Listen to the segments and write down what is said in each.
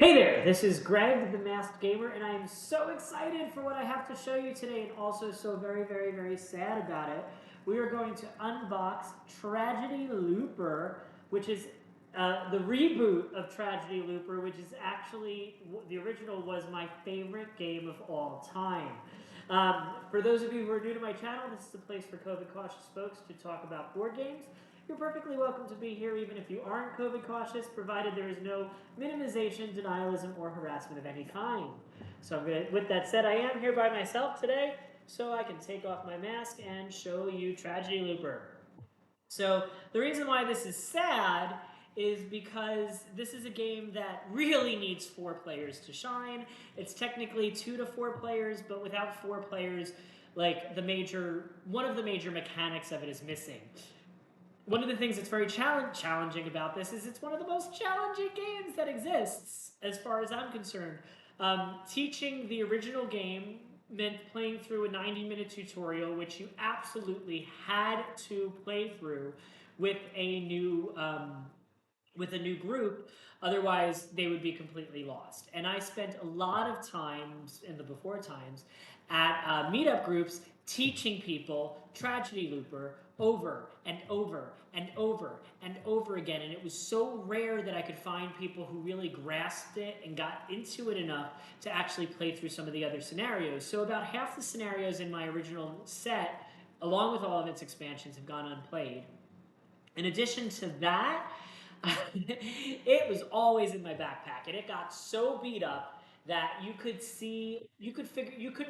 Hey there, this is Greg, the Masked Gamer, and I am so excited for what I have to show you today, and also so very sad about it. We are going to unbox Tragedy Looper, which is the reboot of Tragedy Looper, which is actually, the original was my favorite game of all time. For those of you who are new to my channel, this is a place for COVID cautious folks to talk about board games. You're perfectly welcome to be here even if you aren't COVID cautious, provided there is no minimization, denialism, or harassment of any kind. So with that said, I am here by myself today, so I can take off my mask and show you Tragedy Looper. So the reason why this is sad is because this is a game that really needs 4 players to shine. It's technically 2 to 4 players, but without 4 players, like one of the major mechanics of it is missing. One of the things that's very challenging about this is it's one of the most challenging games that exists, as far as I'm concerned. Teaching the original game meant playing through a 90-minute tutorial, which you absolutely had to play through with a new group, otherwise they would be completely lost. And I spent a lot of times in the before times at meetup groups teaching people Tragedy Looper over and over and over and over again. And it was so rare that I could find people who really grasped it and got into it enough to actually play through some of the other scenarios. So about half the scenarios in my original set, along with all of its expansions, have gone unplayed. In addition to that, it was always in my backpack, and it got so beat up that you could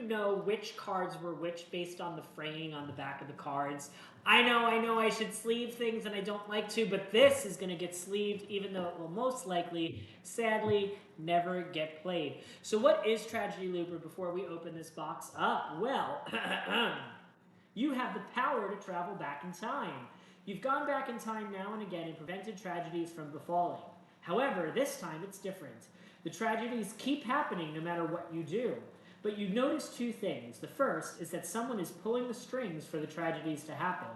know which cards were which based on the framing on the back of the cards. I know I should sleeve things and I don't like to, but this is going to get sleeved even though it will most likely, sadly, never get played. So what is Tragedy Looper before we open this box up? Well, you have the power to travel back in time. You've gone back in time now and again and prevented tragedies from befalling. However, this time it's different. The tragedies keep happening no matter what you do. But you notice 2 things. The first is that someone is pulling the strings for the tragedies to happen.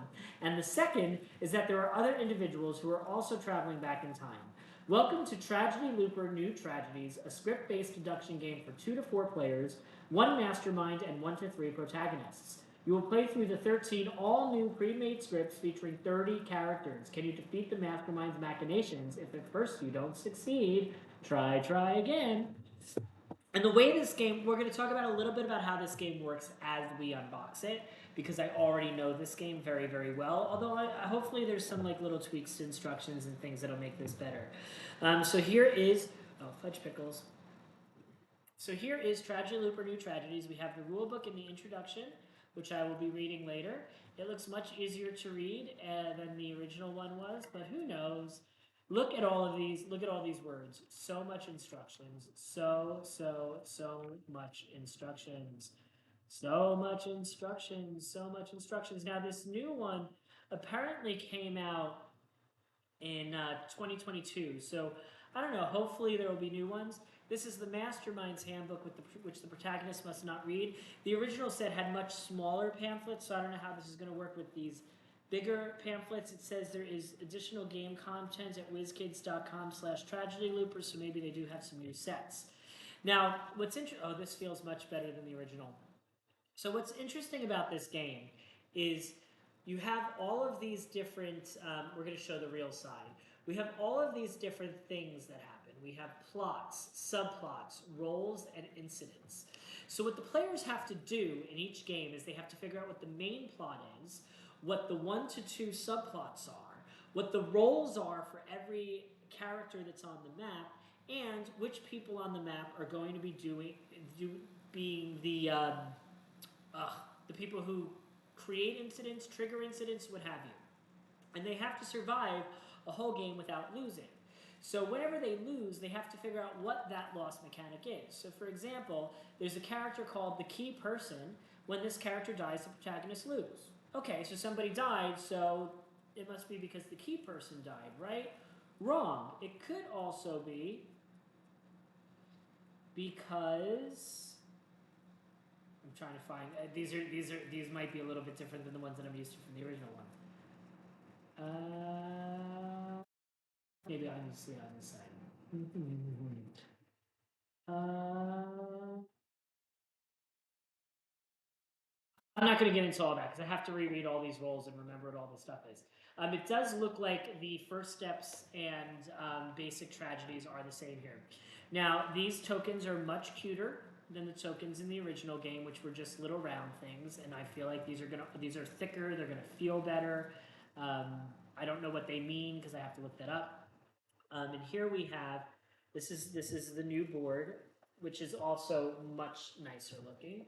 And the second is that there are other individuals who are also traveling back in time. Welcome to Tragedy Looper New Tragedies, a script-based deduction game for 2 to 4 players, 1 mastermind, and 1 to 3 protagonists. You will play through the 13 all-new pre-made scripts featuring 30 characters. Can you defeat the mastermind's machinations? If at first you don't succeed, try again. And the way this game, we're going to talk about a little bit about how this game works as we unbox it, because I already know this game very well. Although hopefully there's some like little tweaks to instructions and things that'll make this better. So here is, oh, fudge pickles. So here is Tragedy Looper New Tragedies. We have the rulebook in the introduction, which I will be reading later. It looks much easier to read than the original one was, but who knows? Look at all of these. Look at all these words. So much instructions. So much instructions. So much instructions. So much instructions. Now this new one apparently came out in 2022. So I don't know. Hopefully there will be new ones. This is the Mastermind's Handbook, which the protagonist must not read. The original set had much smaller pamphlets, so I don't know how this is going to work with these bigger pamphlets. It says there is additional game content at whizkids.com/tragedylooper, so maybe they do have some new sets. Now, what's interesting, oh, this feels much better than the original. So what's interesting about this game is you have all of these different, we're going to show the real side. We have all of these different things that happen. We have plots, subplots, roles, and incidents. So what the players have to do in each game is they have to figure out what the main plot is, what the 1 to 2 subplots are, what the roles are for every character that's on the map, and which people on the map are going to be being the people who create incidents, trigger incidents, what have you. And they have to survive a whole game without losing. So whenever they lose, they have to figure out what that loss mechanic is. So for example, there's a character called the key person. When this character dies, the protagonists lose. Okay, so somebody died, so it must be because the key person died, right? Wrong. It could also be because I'm trying to find these might be a little bit different than the ones that I'm used to from the original one. Maybe I need to see it on this side. not going to get into all that because I have to reread all these roles and remember what all this stuff is. It does look like the first steps and basic tragedies are the same here. Now, these tokens are much cuter than the tokens in the original game, which were just little round things, and I feel like these are thicker. They're gonna feel better. I don't know what they mean because I have to look that up. And here we have this is the new board, which is also much nicer looking.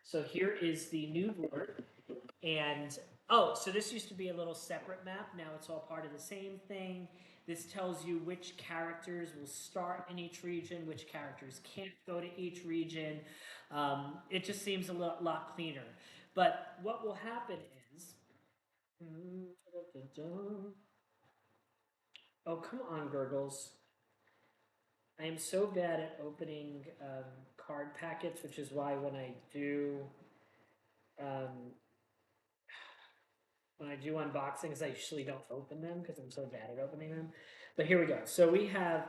So here is the new board, and oh, so this used to be a little separate map. Now it's all part of the same thing. This tells you which characters will start in each region, which characters can't go to each region. It just seems a lot cleaner. But what will happen is, oh, come on, Gurgles. I am so bad at opening card packets, which is why um, when I do unboxings, I usually don't open them because I'm so bad at opening them. But here we go. So we have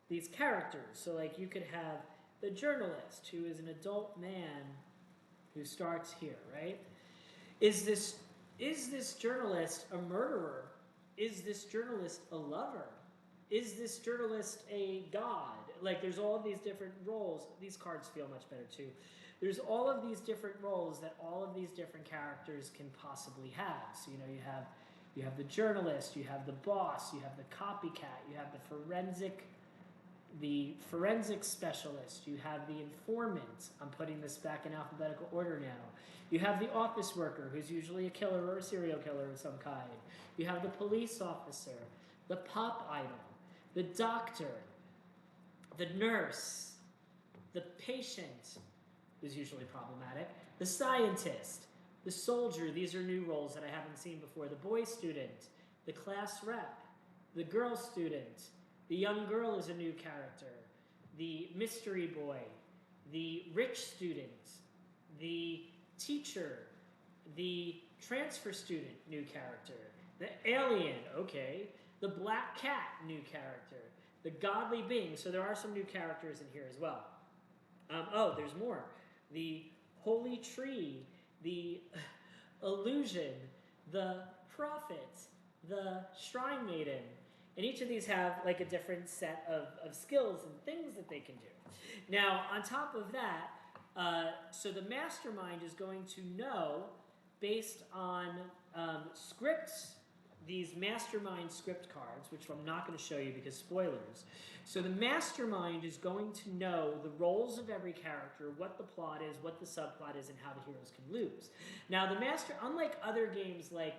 these characters. So like you could have the journalist, who is an adult man who starts here, right? Is this journalist a murderer? Is this journalist a lover? Is this journalist a god? Like there's all of these different roles. These cards feel much better too. There's all of these different roles that all of these different characters can possibly have. So you have the journalist, you have the boss, you have the copycat, you have the forensic specialist, you have the informant. I'm putting this back in alphabetical order now. You have the office worker, who's usually a killer or a serial killer of some kind. You have the police officer, the pop idol, the doctor, the nurse, the patient, who's usually problematic, the scientist, the soldier. These are new roles that I haven't seen before. The boy student, the class rep, the girl student, the young girl is a new character, the mystery boy, the rich student, the teacher, the transfer student, new character, the alien, okay, the black cat, new character, the godly being. So there are some new characters in here as well. Oh, there's more. The holy tree, the illusion, the prophet, the shrine maiden. And each of these have like a different set of skills and things that they can do. Now, on top of that, so the mastermind is going to know, based on scripts, these mastermind script cards, which I'm not going to show you because spoilers. So the mastermind is going to know the roles of every character, what the plot is, what the subplot is, and how the heroes can lose. Now unlike other games like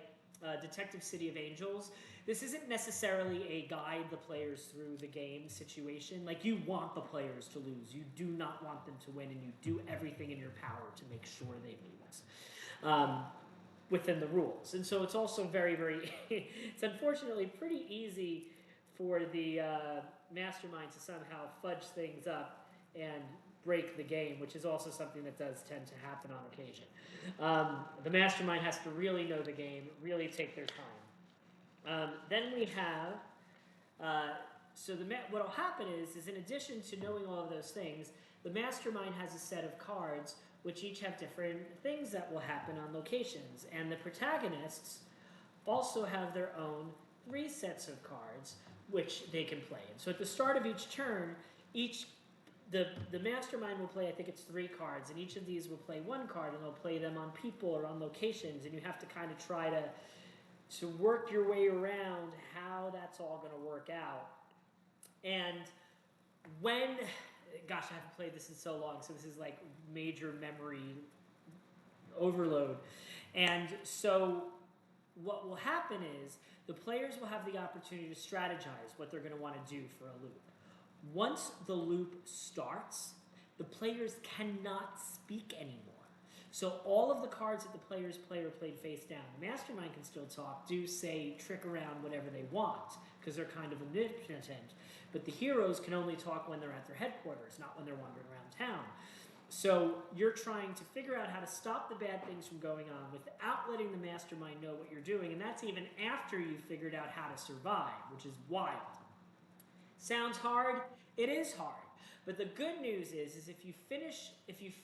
Detective City of Angels, this isn't necessarily a guide the players through the game situation. Like, you want the players to lose. You do not want them to win, and you do everything in your power to make sure they lose. Within the rules. And so it's also very, very, it's unfortunately pretty easy for the mastermind to somehow fudge things up and break the game, which is also something that does tend to happen on occasion. The mastermind has to really know the game, really take their time. Then we have, what will happen is in addition to knowing all of those things, the mastermind has a set of cards which each have different things that will happen on locations. And the protagonists also have their own 3 sets of cards which they can play. And so at the start of each turn, the mastermind will play, I think it's 3 cards, and each of these will play 1 card, and they'll play them on people or on locations, and you have to kind of try to work your way around how that's all going to work out. And when, gosh, I haven't played this in so long, so this is like major memory overload. And so what will happen is the players will have the opportunity to strategize what they're going to want to do for a loop. Once the loop starts, the players cannot speak anymore. So all of the cards that the players play are played face down. The mastermind can still talk, do, say, trick around, whatever they want, because they're kind of omnipotent. But the heroes can only talk when they're at their headquarters, not when they're wandering around town. So you're trying to figure out how to stop the bad things from going on without letting the mastermind know what you're doing, and that's even after you've figured out how to survive, which is wild. Sounds hard? It is hard. But the good news is if you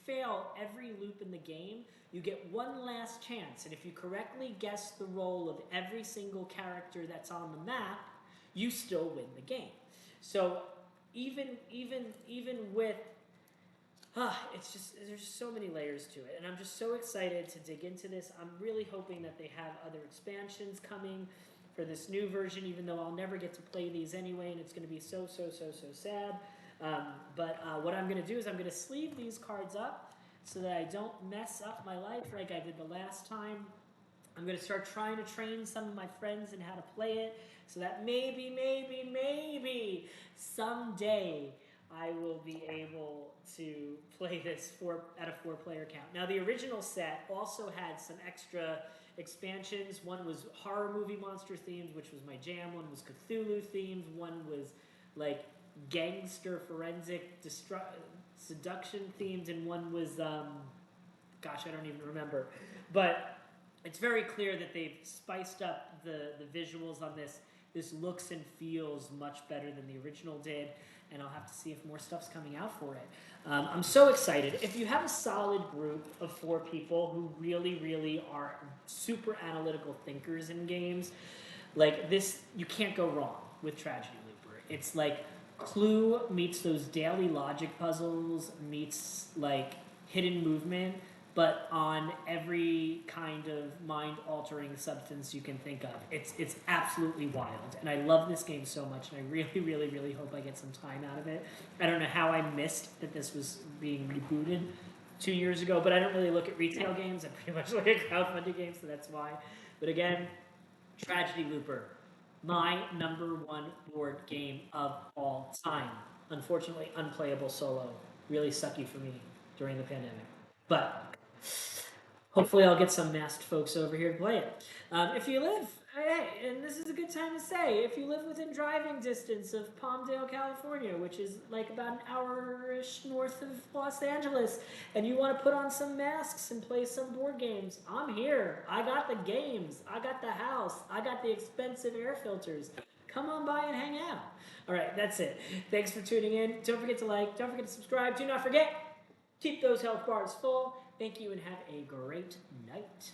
fail every loop in the game, you get one last chance. And if you correctly guess the role of every single character that's on the map, you still win the game. So even with it's just there's so many layers to it, and I'm just so excited to dig into this. I'm really hoping that they have other expansions coming for this new version, even though I'll never get to play these anyway, and it's going to be so sad. But what I'm going to do is I'm going to sleeve these cards up so that I don't mess up my life like I did the last time. I'm going to start trying to train some of my friends in how to play it so that maybe someday I will be able to play this at a 4-player count. Now, the original set also had some extra expansions. One was horror movie monster themed, which was my jam. One was Cthulhu themed. One was like gangster forensic seduction themed, and one was gosh, I don't even remember. But it's very clear that they've spiced up the visuals on this. This looks and feels much better than the original did, and I'll have to see if more stuff's coming out for it. I'm so excited. If you have a solid group of 4 people who really are super analytical thinkers in games, like this, you can't go wrong with Tragedy Looper. It's like Clue meets those daily logic puzzles meets like hidden movement, but on every kind of mind-altering substance you can think of. It's absolutely wild, and I love this game so much, and I really hope I get some time out of it. I don't know how I missed that this was being rebooted 2 years ago, but I don't really look at retail games. I pretty much look at crowdfunding games, so that's why. But again, Tragedy Looper, my #1 board game of all time. Unfortunately, unplayable solo. Really sucky for me during the pandemic. But hopefully I'll get some masked folks over here to play it. If you live, hey, and this is a good time to say, if you live within driving distance of Palmdale, California, which is like about an hour-ish north of Los Angeles, and you want to put on some masks and play some board games, I'm here. I got the games. I got the house. I got the expensive air filters. Come on by and hang out. All right, that's it. Thanks for tuning in. Don't forget to like. Don't forget to subscribe. Do not forget, keep those health bars full. Thank you and have a great night.